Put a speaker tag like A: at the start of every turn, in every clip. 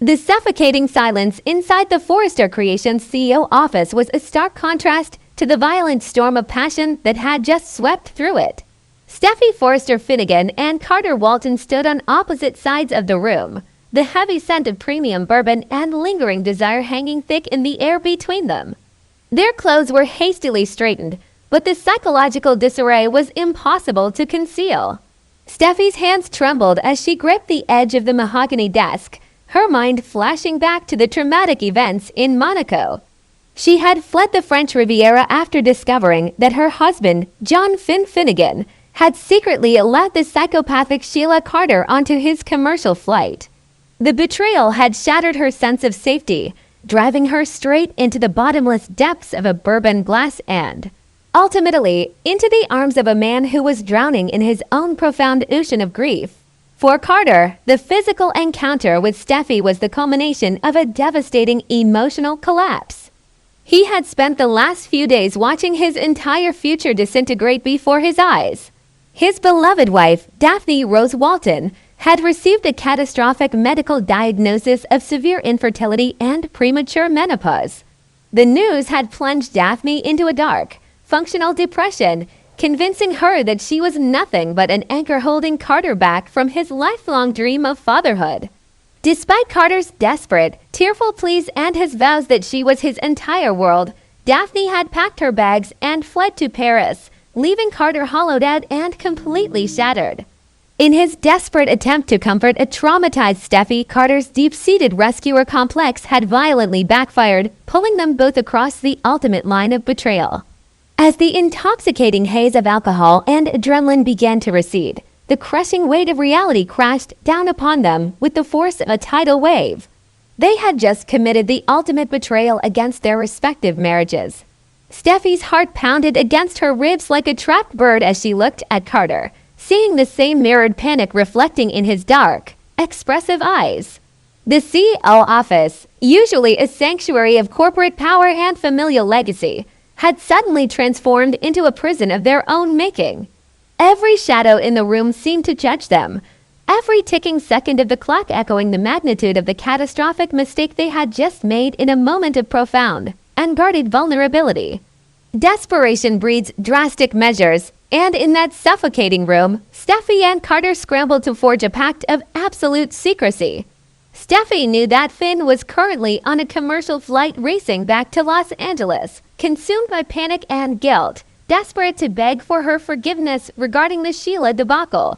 A: The suffocating silence inside the Forrester Creations CEO office was a stark contrast to the violent storm of passion that had just swept through it. Steffi Forrester Finnegan and Carter Walton stood on opposite sides of the room, the heavy scent of premium bourbon and lingering desire hanging thick in the air between them. Their clothes were hastily straightened, but the psychological disarray was impossible to conceal. Steffi's hands trembled as she gripped the edge of the mahogany desk, her mind flashing back to the traumatic events in Monaco. She had fled the French Riviera after discovering that her husband, John Finnegan, had secretly allowed the psychopathic Sheila Carter onto his commercial flight. The betrayal had shattered her sense of safety, driving her straight into the bottomless depths of a bourbon glass and, ultimately, into the arms of a man who was drowning in his own profound ocean of grief. For Carter, the physical encounter with Steffi was the culmination of a devastating emotional collapse. He had spent the last few days watching his entire future disintegrate before his eyes. His beloved wife, Daphne Rose Walton, had received a catastrophic medical diagnosis of severe infertility and premature menopause. The news had plunged Daphne into a dark, functional depression, convincing her that she was nothing but an anchor holding Carter back from his lifelong dream of fatherhood. Despite Carter's desperate, tearful pleas and his vows that she was his entire world, Daphne had packed her bags and fled to Paris, leaving Carter hollowed out and completely shattered. In his desperate attempt to comfort a traumatized Steffi, Carter's deep-seated rescuer complex had violently backfired, pulling them both across the ultimate line of betrayal. As the intoxicating haze of alcohol and adrenaline began to recede, the crushing weight of reality crashed down upon them with the force of a tidal wave. They had just committed the ultimate betrayal against their respective marriages. Steffi's heart pounded against her ribs like a trapped bird as she looked at Carter, seeing the same mirrored panic reflecting in his dark, expressive eyes. The CEO office, usually a sanctuary of corporate power and familial legacy, had suddenly transformed into a prison of their own making. Every shadow in the room seemed to judge them, every ticking second of the clock echoing the magnitude of the catastrophic mistake they had just made in a moment of profound, unguarded vulnerability. Desperation breeds drastic measures, and in that suffocating room, Steffi and Carter scrambled to forge a pact of absolute secrecy. Steffi knew that Finn was currently on a commercial flight racing back to Los Angeles, consumed by panic and guilt, desperate to beg for her forgiveness regarding the Sheila debacle.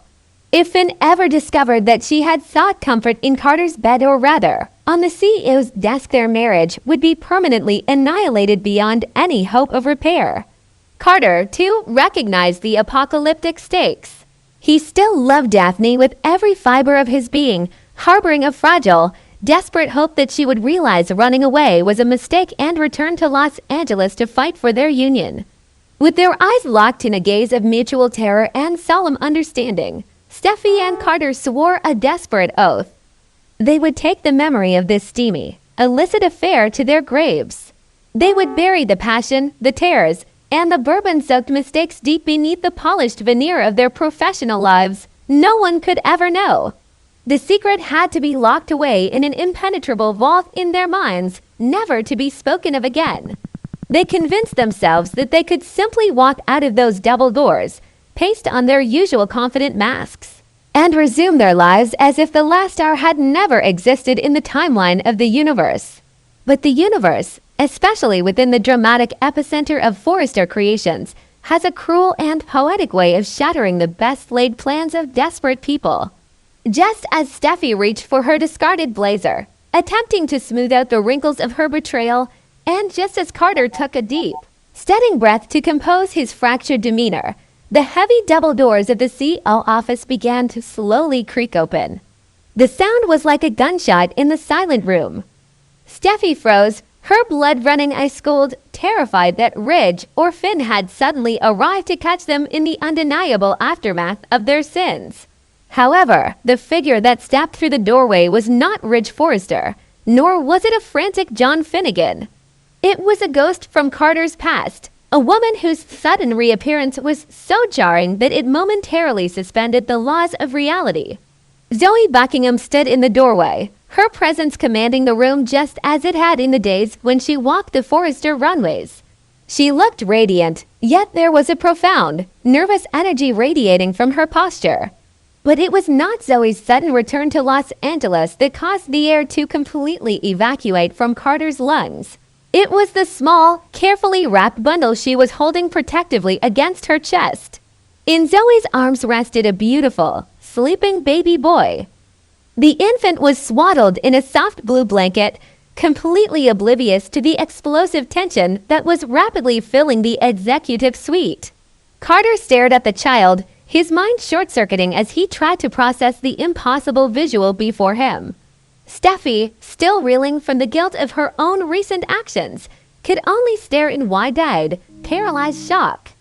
A: If Finn ever discovered that she had sought comfort in Carter's bed, or rather, on the CEO's desk, their marriage would be permanently annihilated beyond any hope of repair. Carter, too, recognized the apocalyptic stakes. He still loved Daphne with every fiber of his being, harboring a fragile, desperate hope that she would realize running away was a mistake and return to Los Angeles to fight for their union. With their eyes locked in a gaze of mutual terror and solemn understanding, Steffi and Carter swore a desperate oath. They would take the memory of this steamy, illicit affair to their graves. They would bury the passion, the tears, and the bourbon-soaked mistakes deep beneath the polished veneer of their professional lives. No one could ever know. The secret had to be locked away in an impenetrable vault in their minds, never to be spoken of again. They convinced themselves that they could simply walk out of those double doors, paste on their usual confident masks, and resume their lives as if the last hour had never existed in the timeline of the universe. But the universe, especially within the dramatic epicenter of Forrester Creations, has a cruel and poetic way of shattering the best-laid plans of desperate people. Just as Steffi reached for her discarded blazer, attempting to smooth out the wrinkles of her betrayal, and just as Carter took a deep, steadying breath to compose his fractured demeanor, the heavy double doors of the CEO office began to slowly creak open. The sound was like a gunshot in the silent room. Steffi froze, her blood running ice-cold, terrified that Ridge or Finn had suddenly arrived to catch them in the undeniable aftermath of their sins. However, the figure that stepped through the doorway was not Ridge Forrester, nor was it a frantic John Finnegan. It was a ghost from Carter's past, a woman whose sudden reappearance was so jarring that it momentarily suspended the laws of reality. Zoe Buckingham stood in the doorway, her presence commanding the room just as it had in the days when she walked the Forrester runways. She looked radiant, yet there was a profound, nervous energy radiating from her posture. But it was not Zoe's sudden return to Los Angeles that caused the air to completely evacuate from Carter's lungs. It was the small, carefully wrapped bundle she was holding protectively against her chest. In Zoe's arms rested a beautiful, sleeping baby boy. The infant was swaddled in a soft blue blanket, completely oblivious to the explosive tension that was rapidly filling the executive suite. Carter stared at the child, his mind short-circuiting as he tried to process the impossible visual before him. Steffi, still reeling from the guilt of her own recent actions, could only stare in wide-eyed, paralyzed shock.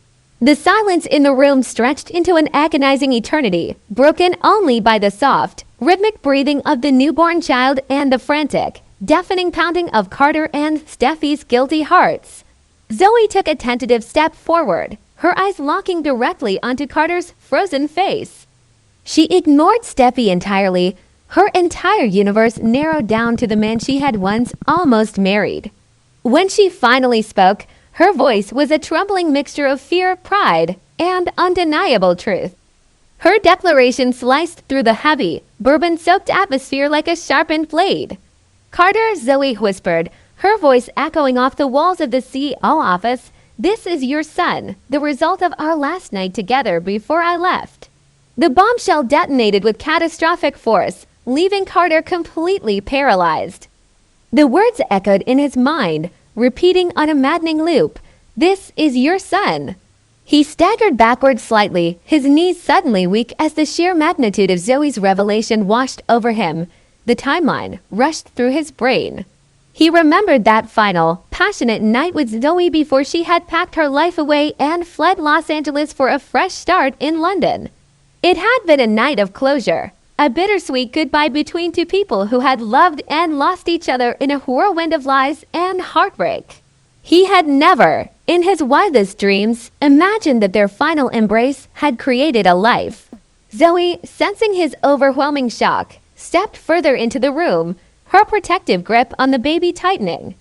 A: The silence in the room stretched into an agonizing eternity, broken only by the soft, rhythmic breathing of the newborn child and the frantic, deafening pounding of Carter and Steffi's guilty hearts. Zoe took a tentative step forward, her eyes locking directly onto Carter's frozen face. She ignored Steffi entirely. Her entire universe narrowed down to the man she had once almost married. When she finally spoke, her voice was a troubling mixture of fear, pride, and undeniable truth. Her declaration sliced through the heavy, bourbon-soaked atmosphere like a sharpened blade. "Carter," Zoe whispered, her voice echoing off the walls of the CEO office, "this is your son, the result of our last night together before I left." The bombshell detonated with catastrophic force, leaving Carter completely paralyzed. The words echoed in his mind, repeating on a maddening loop, "This is your son." He staggered backward slightly, his knees suddenly weak as the sheer magnitude of Zoe's revelation washed over him. The timeline rushed through his brain. He remembered that final, passionate night with Zoe before she had packed her life away and fled Los Angeles for a fresh start in London. It had been a night of closure, a bittersweet goodbye between two people who had loved and lost each other in a whirlwind of lies and heartbreak. He had never, in his wildest dreams, imagined that their final embrace had created a life. Zoe, sensing his overwhelming shock, stepped further into the room, her protective grip on the baby tightening.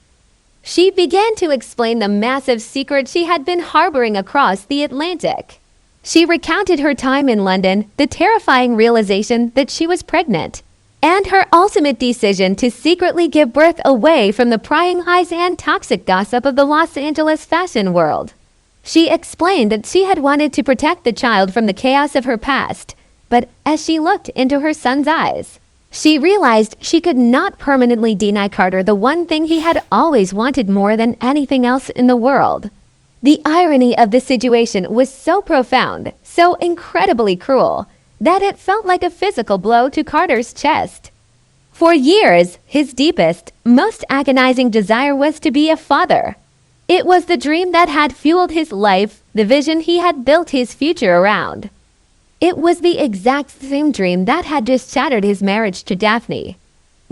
A: She began to explain the massive secret she had been harboring across the Atlantic. She recounted her time in London, the terrifying realization that she was pregnant, and her ultimate decision to secretly give birth away from the prying eyes and toxic gossip of the Los Angeles fashion world. She explained that she had wanted to protect the child from the chaos of her past, but as she looked into her son's eyes, she realized she could not permanently deny Carter the one thing he had always wanted more than anything else in the world. The irony of the situation was so profound, so incredibly cruel, that it felt like a physical blow to Carter's chest. For years, his deepest, most agonizing desire was to be a father. It was the dream that had fueled his life, the vision he had built his future around. It was the exact same dream that had just shattered his marriage to Daphne.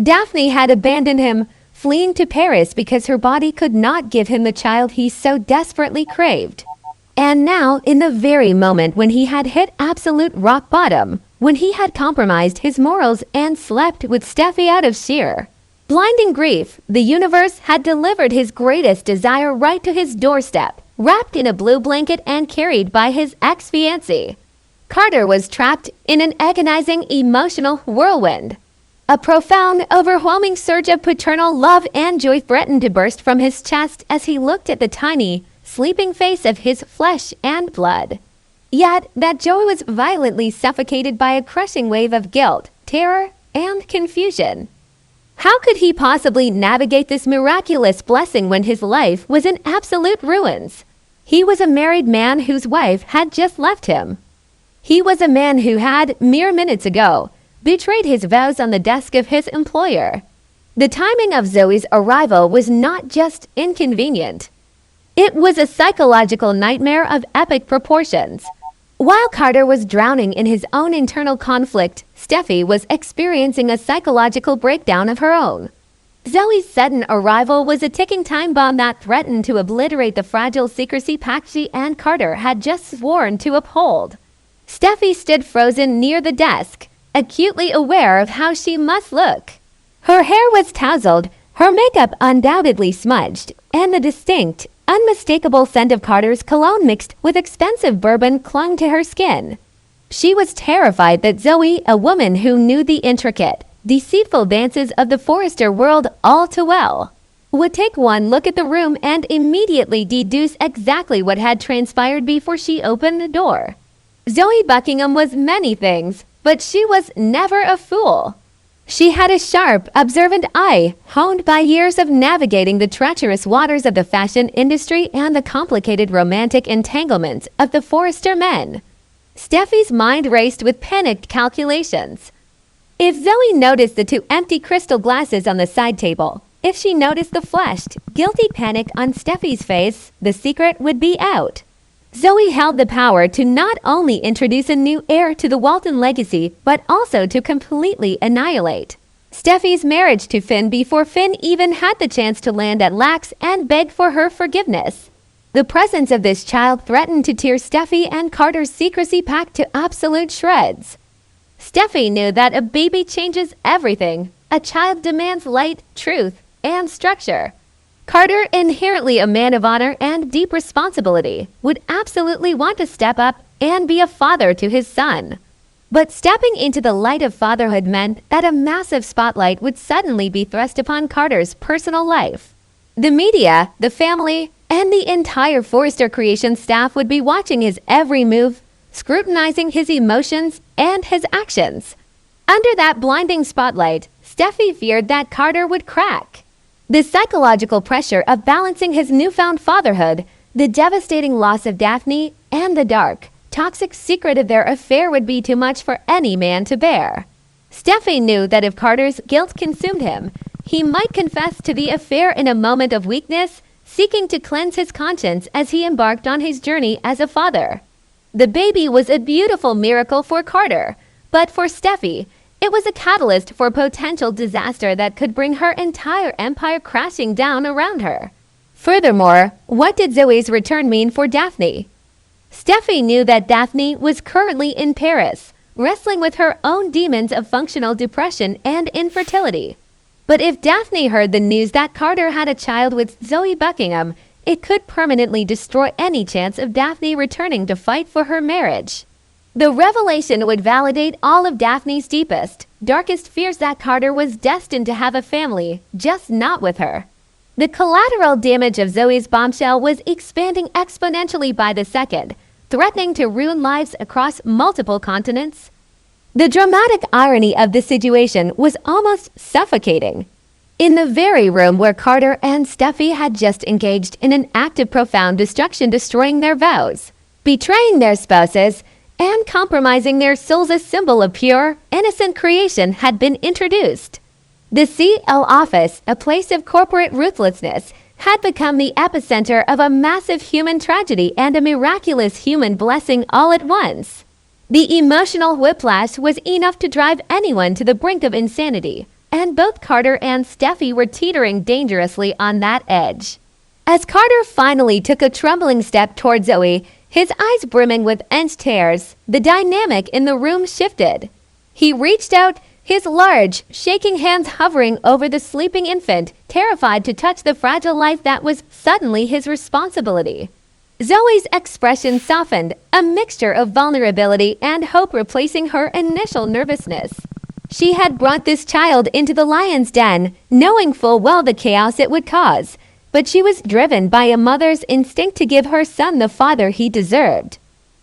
A: Daphne had abandoned him, fleeing to Paris because her body could not give him the child he so desperately craved. And now, in the very moment when he had hit absolute rock bottom, when he had compromised his morals and slept with Steffi out of sheer, blinding grief, the universe had delivered his greatest desire right to his doorstep, wrapped in a blue blanket and carried by his ex-fiancé. Carter was trapped in an agonizing emotional whirlwind. A profound, overwhelming surge of paternal love and joy threatened to burst from his chest as he looked at the tiny, sleeping face of his flesh and blood. Yet that joy was violently suffocated by a crushing wave of guilt, terror, and confusion. How could he possibly navigate this miraculous blessing when his life was in absolute ruins? He was a married man whose wife had just left him. He was a man who had, mere minutes ago, betrayed his vows on the desk of his employer. The timing of Zoe's arrival was not just inconvenient. It was a psychological nightmare of epic proportions. While Carter was drowning in his own internal conflict, Steffi was experiencing a psychological breakdown of her own. Zoe's sudden arrival was a ticking time bomb that threatened to obliterate the fragile secrecy pact she and Carter had just sworn to uphold. Steffi stood frozen near the desk, acutely aware of how she must look. Her hair was tousled, her makeup undoubtedly smudged, and the distinct, unmistakable scent of Carter's cologne mixed with expensive bourbon clung to her skin. She was terrified that Zoe, a woman who knew the intricate, deceitful dances of the Forrester world all too well, would take one look at the room and immediately deduce exactly what had transpired before she opened the door. Zoe Buckingham was many things, but she was never a fool. She had a sharp, observant eye, honed by years of navigating the treacherous waters of the fashion industry and the complicated romantic entanglements of the Forrester men. Steffi's mind raced with panicked calculations. If Zoe noticed the two empty crystal glasses on the side table, if she noticed the flushed, guilty panic on Steffi's face, the secret would be out. Zoe held the power to not only introduce a new heir to the Walton legacy, but also to completely annihilate Steffi's marriage to Finn before Finn even had the chance to land at Lax and beg for her forgiveness. The presence of this child threatened to tear Steffi and Carter's secrecy pact to absolute shreds. Steffi knew that a baby changes everything. A child demands light, truth, and structure. Carter, inherently a man of honor and deep responsibility, would absolutely want to step up and be a father to his son. But stepping into the light of fatherhood meant that a massive spotlight would suddenly be thrust upon Carter's personal life. The media, the family, and the entire Forrester Creations staff would be watching his every move, scrutinizing his emotions and his actions. Under that blinding spotlight, Steffi feared that Carter would crack. The psychological pressure of balancing his newfound fatherhood, the devastating loss of Daphne, and the dark, toxic secret of their affair would be too much for any man to bear. Steffi knew that if Carter's guilt consumed him, he might confess to the affair in a moment of weakness, seeking to cleanse his conscience as he embarked on his journey as a father. The baby was a beautiful miracle for Carter, but for Steffi, it was a catalyst for potential disaster that could bring her entire empire crashing down around her. Furthermore, what did Zoe's return mean for Daphne? Steffi knew that Daphne was currently in Paris, wrestling with her own demons of functional depression and infertility. But if Daphne heard the news that Carter had a child with Zoe Buckingham, it could permanently destroy any chance of Daphne returning to fight for her marriage. The revelation would validate all of Daphne's deepest, darkest fears that Carter was destined to have a family, just not with her. The collateral damage of Zoe's bombshell was expanding exponentially by the second, threatening to ruin lives across multiple continents. The dramatic irony of the situation was almost suffocating. In the very room where Carter and Steffi had just engaged in an act of profound destruction, destroying their vows, betraying their spouses, and compromising their souls, a symbol of pure, innocent creation had been introduced. The CL office, a place of corporate ruthlessness, had become the epicenter of a massive human tragedy and a miraculous human blessing all at once. The emotional whiplash was enough to drive anyone to the brink of insanity, and both Carter and Steffi were teetering dangerously on that edge. As Carter finally took a trembling step toward Zoe, his eyes brimming with ench tears, the dynamic in the room shifted. He reached out, his large, shaking hands hovering over the sleeping infant, terrified to touch the fragile life that was suddenly his responsibility. Zoe's expression softened, a mixture of vulnerability and hope replacing her initial nervousness. She had brought this child into the lion's den, knowing full well the chaos it would cause, but she was driven by a mother's instinct to give her son the father he deserved.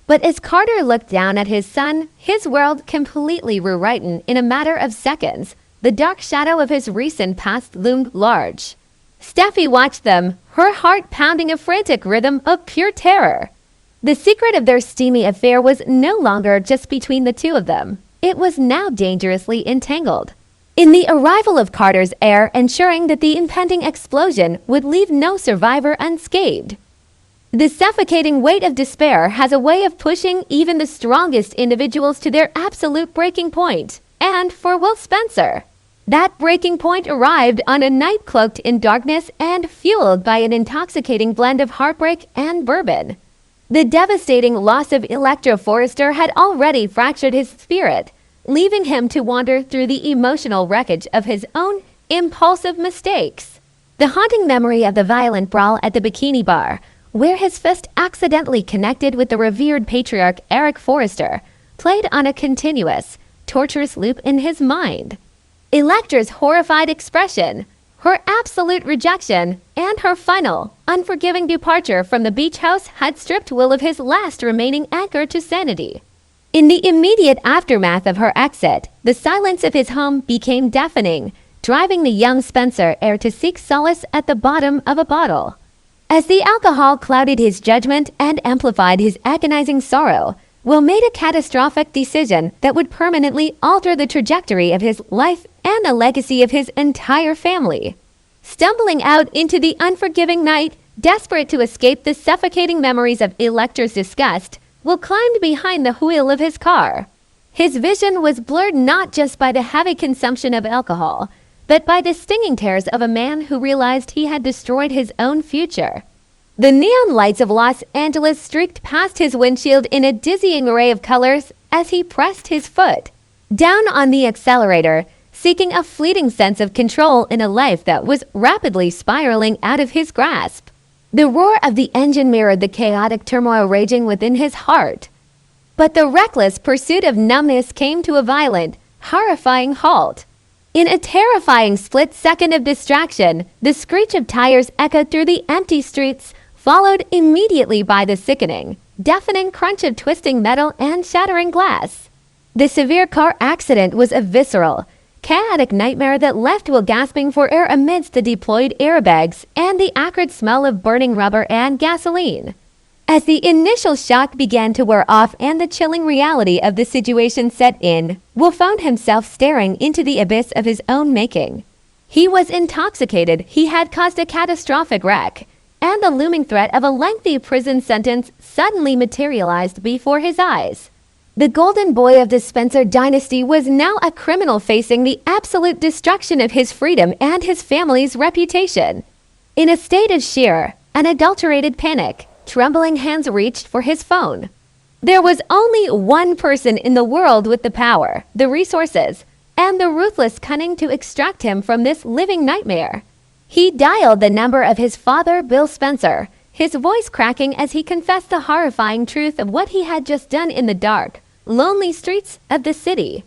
A: But as Carter looked down at his son, his world completely rewritten in a matter of seconds. The dark shadow of his recent past loomed large. Steffi watched them, her heart pounding a frantic rhythm of pure terror. The secret of their steamy affair was no longer just between the two of them. It was now dangerously entangled in the arrival of Carter's heir, ensuring that the impending explosion would leave no survivor unscathed. The suffocating weight of despair has a way of pushing even the strongest individuals to their absolute breaking point. And for Will Spencer, that breaking point arrived on a night cloaked in darkness and fueled by an intoxicating blend of heartbreak and bourbon. The devastating loss of Electra Forrester had already fractured his spirit, leaving him to wander through the emotional wreckage of his own impulsive mistakes. The haunting memory of the violent brawl at the bikini bar, where his fist accidentally connected with the revered patriarch Eric Forrester, played on a continuous, torturous loop in his mind. Electra's horrified expression, her absolute rejection, and her final, unforgiving departure from the beach house had stripped Will of his last remaining anchor to sanity. In the immediate aftermath of her exit, the silence of his home became deafening, driving the young Spencer heir to seek solace at the bottom of a bottle. As the alcohol clouded his judgment and amplified his agonizing sorrow, Will made a catastrophic decision that would permanently alter the trajectory of his life and the legacy of his entire family. Stumbling out into the unforgiving night, desperate to escape the suffocating memories of Electra's disgust, Will climbed behind the wheel of his car. His vision was blurred not just by the heavy consumption of alcohol, but by the stinging tears of a man who realized he had destroyed his own future. The neon lights of Los Angeles streaked past his windshield in a dizzying array of colors as he pressed his foot down on the accelerator, seeking a fleeting sense of control in a life that was rapidly spiraling out of his grasp. The roar of the engine mirrored the chaotic turmoil raging within his heart. But the reckless pursuit of numbness came to a violent, horrifying halt. In a terrifying split second of distraction, the screech of tires echoed through the empty streets, followed immediately by the sickening, deafening crunch of twisting metal and shattering glass. The severe car accident was a visceral, chaotic nightmare that left Will gasping for air amidst the deployed airbags and the acrid smell of burning rubber and gasoline. As the initial shock began to wear off and the chilling reality of the situation set in, Will found himself staring into the abyss of his own making. He was intoxicated, he had caused a catastrophic wreck, and the looming threat of a lengthy prison sentence suddenly materialized before his eyes. The golden boy of the Spencer dynasty was now a criminal facing the absolute destruction of his freedom and his family's reputation. In a state of sheer, unadulterated panic, trembling hands reached for his phone. There was only one person in the world with the power, the resources, and the ruthless cunning to extract him from this living nightmare. He dialed the number of his father, Bill Spencer, his voice cracking as he confessed the horrifying truth of what he had just done in the dark, lonely streets of the city.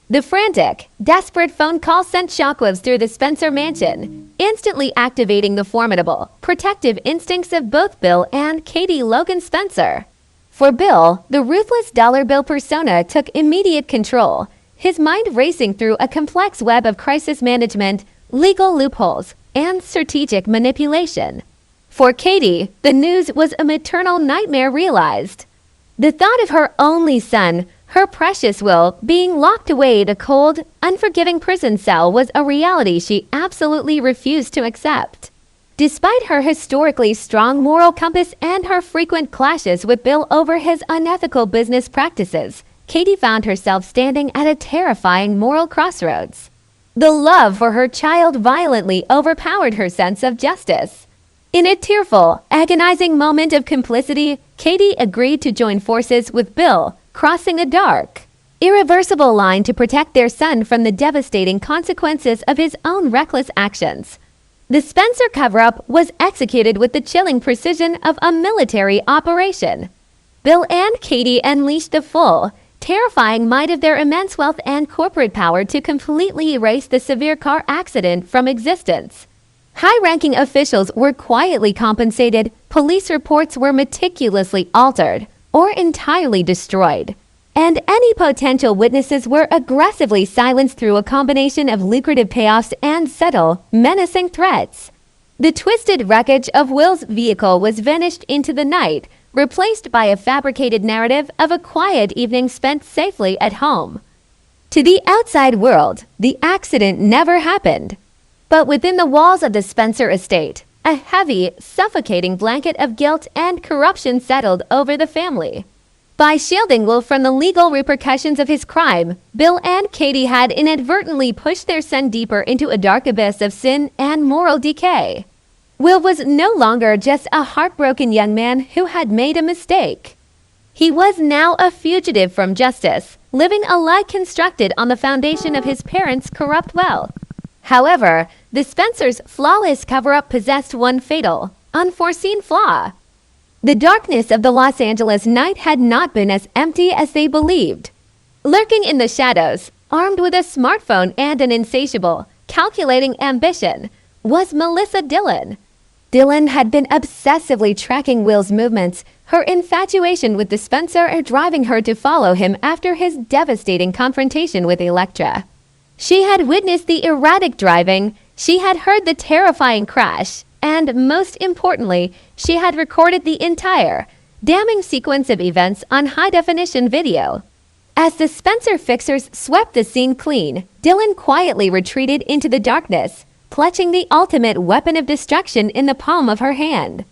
A: The frantic, desperate phone call sent shockwaves through the Spencer mansion, instantly activating the formidable, protective instincts of both Bill and Katie Logan Spencer. For Bill, the ruthless dollar bill persona took immediate control, his mind racing through a complex web of crisis management, legal loopholes, and strategic manipulation. For Katie, the news was a maternal nightmare realized. The thought of her only son, her precious Will, being locked away in a cold, unforgiving prison cell was a reality she absolutely refused to accept. Despite her historically strong moral compass and her frequent clashes with Bill over his unethical business practices, Katie found herself standing at a terrifying moral crossroads. The love for her child violently overpowered her sense of justice. In a tearful, agonizing moment of complicity, Katie agreed to join forces with Bill, crossing a dark, irreversible line to protect their son from the devastating consequences of his own reckless actions. The Spencer cover-up was executed with the chilling precision of a military operation. Bill and Katie unleashed the full, terrifying might of their immense wealth and corporate power to completely erase the severe car accident from existence. High-ranking officials were quietly compensated, police reports were meticulously altered or entirely destroyed, and any potential witnesses were aggressively silenced through a combination of lucrative payoffs and subtle, menacing threats. The twisted wreckage of Will's vehicle was vanished into the night, replaced by a fabricated narrative of a quiet evening spent safely at home. To the outside world, the accident never happened. But within the walls of the Spencer estate, a heavy, suffocating blanket of guilt and corruption settled over the family. By shielding Will from the legal repercussions of his crime, Bill and Katie had inadvertently pushed their son deeper into a dark abyss of sin and moral decay. Will was no longer just a heartbroken young man who had made a mistake. He was now a fugitive from justice, living a lie constructed on the foundation of his parents' corrupt wealth. However, the Spencers' flawless cover-up possessed one fatal, unforeseen flaw. The darkness of the Los Angeles night had not been as empty as they believed. Lurking in the shadows, armed with a smartphone and an insatiable, calculating ambition, was Melissa Dillon. Dillon had been obsessively tracking Will's movements, her infatuation with the Spencer driving her to follow him after his devastating confrontation with Elektra. She had witnessed the erratic driving, she had heard the terrifying crash, and most importantly, she had recorded the entire, damning sequence of events on high-definition video. As the Spencer fixers swept the scene clean, Dillon quietly retreated into the darkness, clutching the ultimate weapon of destruction in the palm of her hand.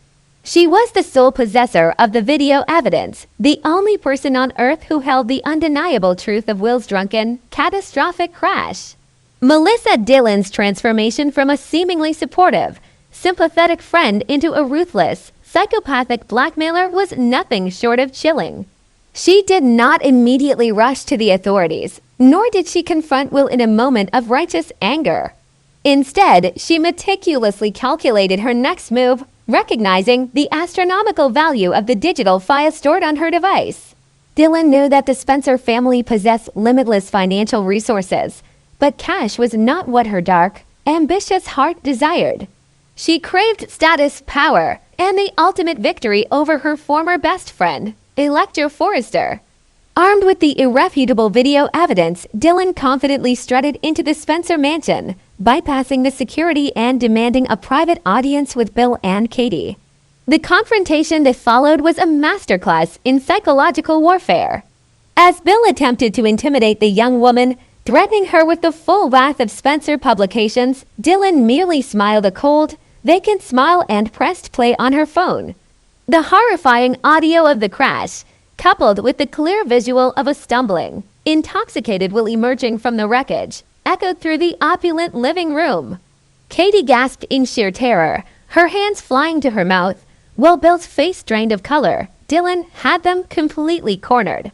A: She was the sole possessor of the video evidence, the only person on Earth who held the undeniable truth of Will's drunken, catastrophic crash. Melissa Dillon's transformation from a seemingly supportive, sympathetic friend into a ruthless, psychopathic blackmailer was nothing short of chilling. She did not immediately rush to the authorities, nor did she confront Will in a moment of righteous anger. Instead, she meticulously calculated her next move, recognizing the astronomical value of the digital file stored on her device. Dillon knew that the Spencer family possessed limitless financial resources, but cash was not what her dark, ambitious heart desired. She craved status, power, and the ultimate victory over her former best friend, Elektra Forrester. Armed with the irrefutable video evidence, Dillon confidently strutted into the Spencer mansion, bypassing the security and demanding a private audience with Bill and Katie. The confrontation that followed was a masterclass in psychological warfare. As Bill attempted to intimidate the young woman, threatening her with the full wrath of Spencer publications, Dillon merely smiled a cold, vacant smile and pressed play on her phone. The horrifying audio of the crash, coupled with the clear visual of a stumbling, intoxicated Will emerging from the wreckage, echoed through the opulent living room. Katie gasped in sheer terror, her hands flying to her mouth, while Bill's face drained of color. Dillon had them completely cornered.